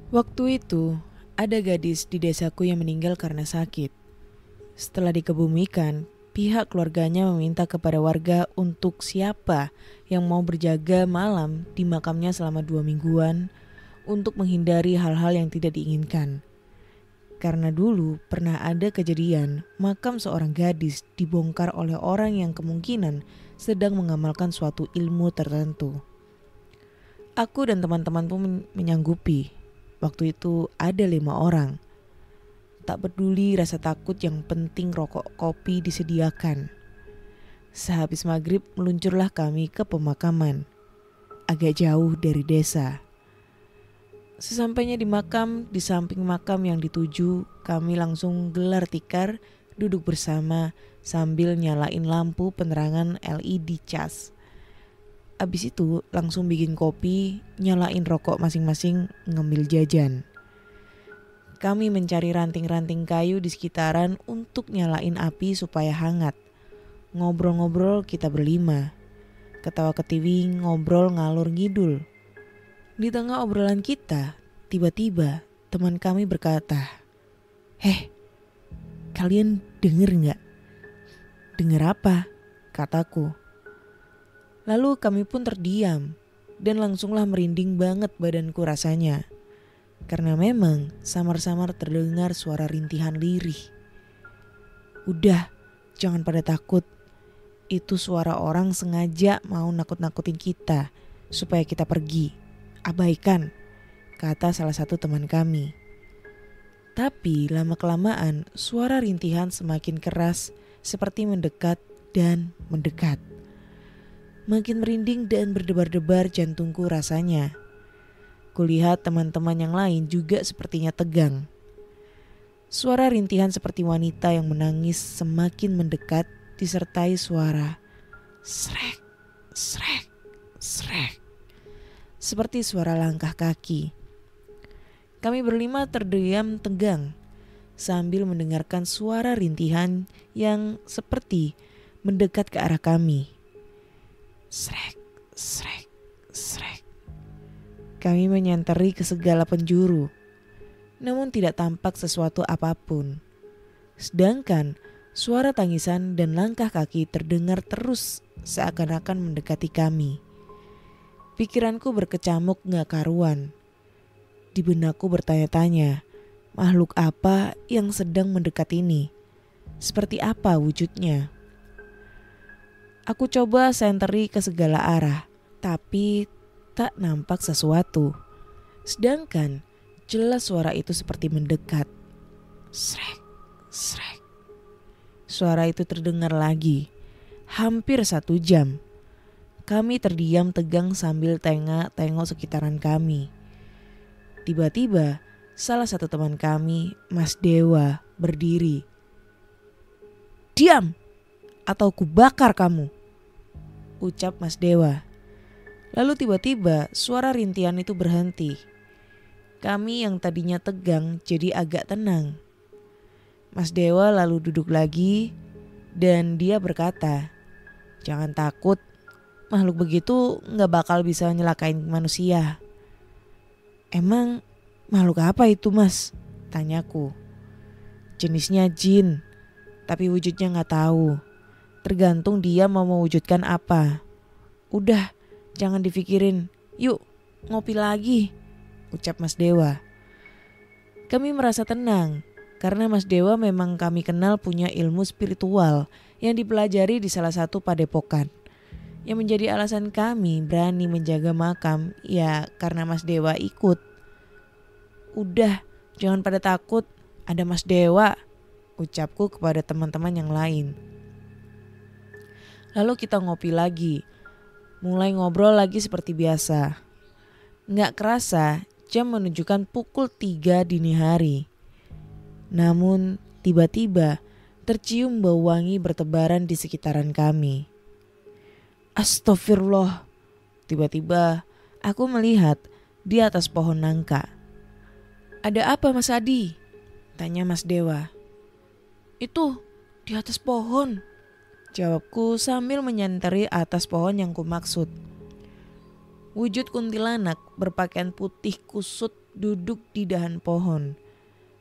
Waktu itu, ada gadis di desaku yang meninggal karena sakit. Setelah dikebumikan, pihak keluarganya meminta kepada warga untuk siapa yang mau berjaga malam di makamnya selama 2 mingguan untuk menghindari hal-hal yang tidak diinginkan. Karena dulu pernah ada kejadian makam seorang gadis dibongkar oleh orang yang kemungkinan sedang mengamalkan suatu ilmu tertentu. Aku dan teman-teman pun menyanggupi. Waktu itu ada 5 orang. Tak peduli rasa takut, yang penting rokok kopi disediakan. Sehabis maghrib meluncurlah kami ke pemakaman, agak jauh dari desa. Sesampainya di makam, di samping makam yang dituju, kami langsung gelar tikar, duduk bersama sambil nyalain lampu penerangan LED cas. Abis itu langsung bikin kopi, nyalain rokok masing-masing, ngambil jajan. Kami mencari ranting-ranting kayu di sekitaran untuk nyalain api supaya hangat. Ngobrol-ngobrol kita berlima. Ketawa ketiwi, ngobrol ngalur ngidul. Di tengah obrolan kita, tiba-tiba teman kami berkata, "Heh, kalian denger gak?" "Denger apa?" kataku. Lalu kami pun terdiam dan langsunglah merinding banget badanku rasanya. Karena memang samar-samar terdengar suara rintihan lirih. "Udah, jangan pada takut. Itu suara orang sengaja mau nakut-nakutin kita supaya kita pergi. Abaikan," kata salah satu teman kami. Tapi lama-kelamaan suara rintihan semakin keras, seperti mendekat dan mendekat. Makin merinding dan berdebar-debar jantungku rasanya. Kulihat teman-teman yang lain juga sepertinya tegang. Suara rintihan seperti wanita yang menangis semakin mendekat, disertai suara srek, srek, srek, seperti suara langkah kaki. Kami berlima terdiam tegang sambil mendengarkan suara rintihan yang seperti mendekat ke arah kami. Srek, srek, srek. Kami menyenteri ke segala penjuru, namun tidak tampak sesuatu apapun. Sedangkan suara tangisan dan langkah kaki terdengar terus seakan-akan mendekati kami. Pikiranku berkecamuk gak karuan. Di benakku bertanya-tanya, makhluk apa yang sedang mendekat ini? Seperti apa wujudnya? Aku coba senteri ke segala arah, tapi tak nampak sesuatu. Sedangkan jelas suara itu seperti mendekat. Srek, srek. Suara itu terdengar lagi, hampir 1 jam. Kami terdiam tegang sambil tengok sekitaran kami. Tiba-tiba salah satu teman kami, Mas Dewa, berdiri. "Diam, atau kubakar kamu," ucap Mas Dewa. Lalu tiba-tiba suara rintihan itu berhenti. Kami yang tadinya tegang jadi agak tenang. Mas Dewa lalu duduk lagi dan dia berkata, "Jangan takut, makhluk begitu gak bakal bisa nyelakain manusia." "Emang makhluk apa itu, Mas?" tanyaku. "Jenisnya jin, tapi wujudnya gak tahu. Tergantung dia mau mewujudkan apa. Udah, jangan dipikirin. Yuk, ngopi lagi," ucap Mas Dewa. Kami merasa tenang karena Mas Dewa memang kami kenal punya ilmu spiritual yang dipelajari di salah satu padepokan. Yang menjadi alasan kami berani menjaga makam ya karena Mas Dewa ikut. "Udah, jangan pada takut, ada Mas Dewa," ucapku kepada teman-teman yang lain. Lalu kita ngopi lagi, mulai ngobrol lagi seperti biasa. Nggak kerasa jam menunjukkan pukul 3 dini hari. Namun tiba-tiba tercium bau wangi bertebaran di sekitaran kami. Astagfirullah. Tiba-tiba aku melihat di atas pohon nangka. "Ada apa, Mas Adi?" tanya Mas Dewa. "Itu di atas pohon," jawabku sambil menyenteri atas pohon yang kumaksud. Wujud kuntilanak berpakaian putih kusut duduk di dahan pohon,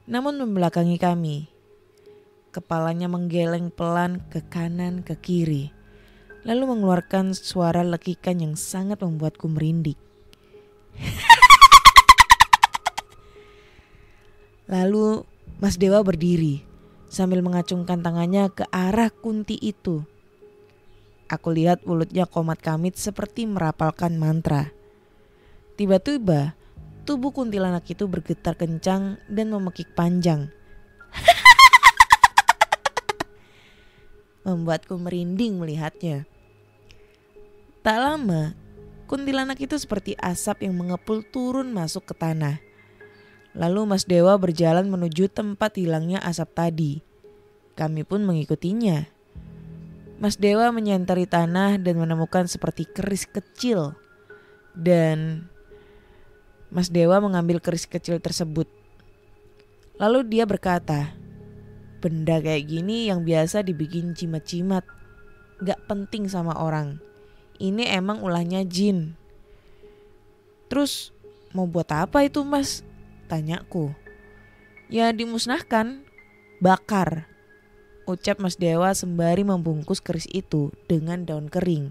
namun membelakangi kami. Kepalanya menggeleng pelan ke kanan ke kiri, lalu mengeluarkan suara lekikan yang sangat membuatku merinding. Lalu Mas Dewa berdiri sambil mengacungkan tangannya ke arah kunti itu. Aku lihat mulutnya komat kamit seperti merapalkan mantra. Tiba-tiba tubuh kuntilanak itu bergetar kencang dan memekik panjang. Membuatku merinding melihatnya. Tak lama, kuntilanak itu seperti asap yang mengepul turun masuk ke tanah. Lalu Mas Dewa berjalan menuju tempat hilangnya asap tadi. Kami pun mengikutinya. Mas Dewa menyentari tanah dan menemukan seperti keris kecil. Dan Mas Dewa mengambil keris kecil tersebut. Lalu dia berkata, benda kayak gini yang biasa dibikin jimat-jimat, gak penting sama orang. Ini emang ulahnya jin. Terus mau buat apa itu Mas? Tanyaku. Ya dimusnahkan, bakar, ucap Mas Dewa sembari membungkus keris itu dengan daun kering,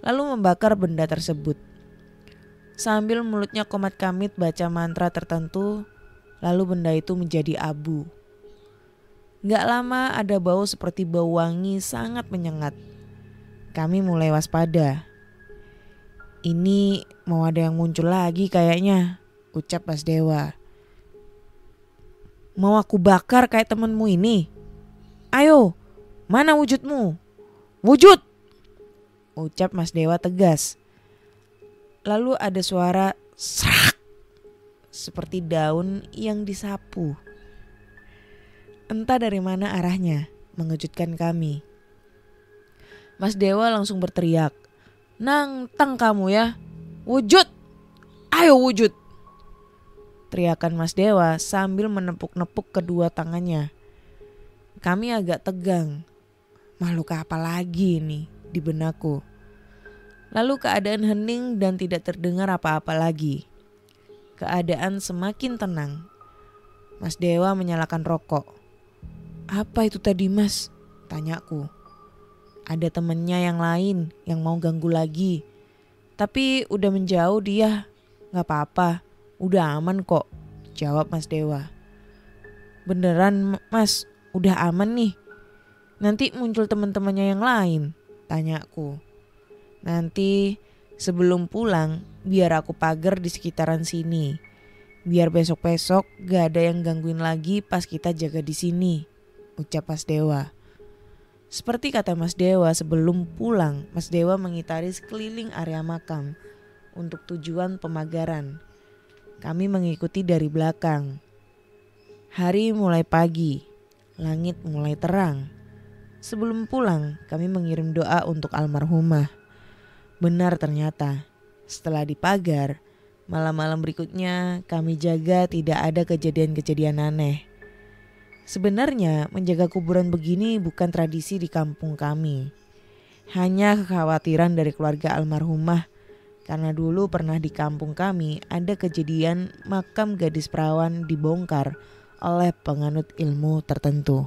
lalu membakar benda tersebut. Sambil mulutnya komat kamit baca mantra tertentu, lalu benda itu menjadi abu. Gak lama ada bau seperti bau wangi sangat menyengat. Kami mulai waspada. Ini mau ada yang muncul lagi kayaknya, ucap Mas Dewa. Mau aku bakar kayak temenmu ini? Ayo, mana wujudmu? Wujud! Ucap Mas Dewa tegas. Lalu ada suara serak, seperti daun yang disapu. Entah dari mana arahnya, mengejutkan kami. Mas Dewa langsung berteriak, nantang kamu ya, wujud! Ayo wujud! Teriakan Mas Dewa sambil menepuk-nepuk kedua tangannya. Kami agak tegang. Makhluk apa lagi ini di benakku. Lalu keadaan hening dan tidak terdengar apa-apa lagi. Keadaan semakin tenang. Mas Dewa menyalakan rokok. Apa itu tadi Mas? Tanyaku. Ada temennya yang lain yang mau ganggu lagi. Tapi udah menjauh dia. Gak apa-apa. Udah aman kok, jawab Mas Dewa. Beneran Mas, udah aman nih? Nanti muncul teman-temannya yang lain, tanyaku. Nanti sebelum pulang, biar aku pagar di sekitaran sini. Biar besok-besok gak ada yang gangguin lagi pas kita jaga di sini, ucap Mas Dewa. Seperti kata Mas Dewa, sebelum pulang, Mas Dewa mengitari sekeliling area makam untuk tujuan pemagaran. Kami mengikuti dari belakang. Hari mulai pagi, langit mulai terang. Sebelum pulang, kami mengirim doa untuk almarhumah. Benar ternyata, setelah dipagar, malam-malam berikutnya kami jaga tidak ada kejadian-kejadian aneh. Sebenarnya menjaga kuburan begini bukan tradisi di kampung kami. Hanya kekhawatiran dari keluarga almarhumah. Karena dulu pernah di kampung kami ada kejadian makam gadis perawan dibongkar oleh penganut ilmu tertentu.